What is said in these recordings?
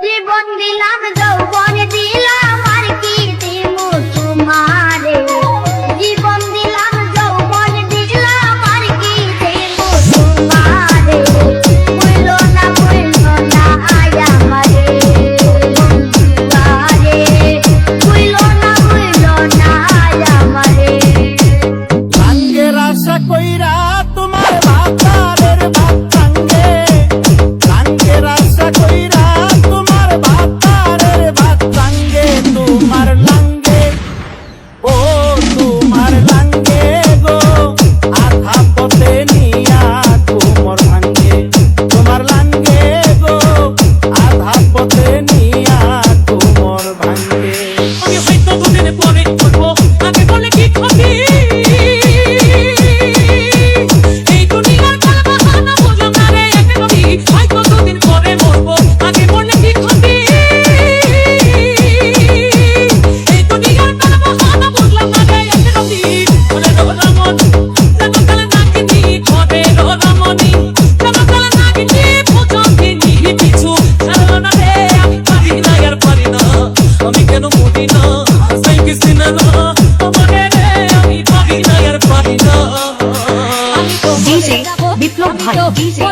জীবন দিলাম যৌবন দিলাম আর কি দিমু তোমারে, জীবন দিলাম যৌবন দিলাম আর কি দিমু তোমারে, বইলো না আয়া আমারে বন্ধুয়ারে, বইলো না আয়া আমারে। লাঙ্গের আশা কইরা তোমার ভাতারের ভাত টাঙ্গে, লাঙ্গের আশা কইরা তোমার ভাতারের ভাত টাঙ্গে, তোমার লাঙ্গে ও তোমার লাঙ্গে গো আধা পথে নিয়া তোমার ভাঙ্গে, তোমার লাঙ্গে গো আধা পথে নিয়া তোমার ভাঙ্গে। আমি হয়তো দুদিন পরে করবো, আগে বলে কি ক্ষতি? এই দুনিয়ার কালবাহানা বুঝলাম না রে একদমই, হয়তো দুদিন পরে মরবো, আগে বলে কি ক্ষতি? এই দুনিয়ার কালবাহানা বুঝলাম না রে একদমই, বলে রহমন জগকাল নাগিনী ঘরে রহমনি, জগকাল নাগিনী পৌঁছাতিনি পিছু ছাড়লো না রে, আমি পারি না আর পারি না, আমি কেন মরি না সাই কিসি না আমারে রে, আমি পারি না আর পারি না। ডিজে বিপ্লব ভাই, ডিজে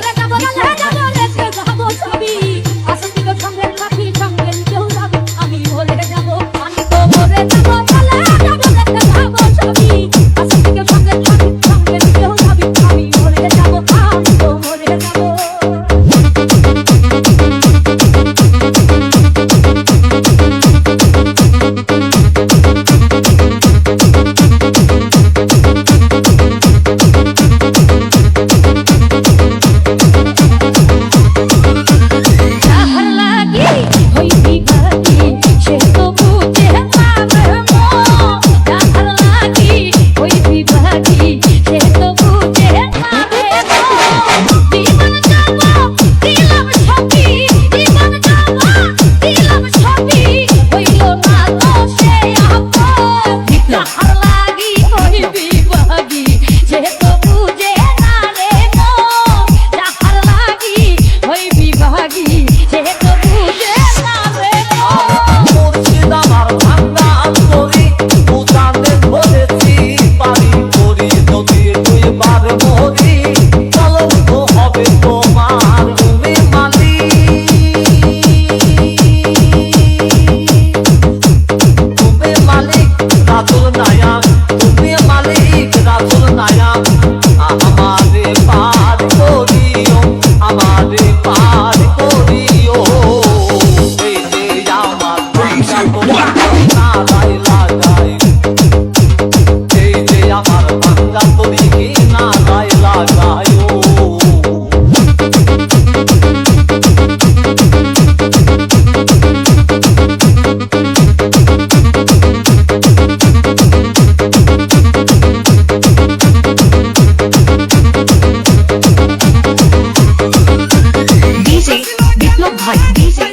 ডিজে বিপ্লব ভাই, ডিজে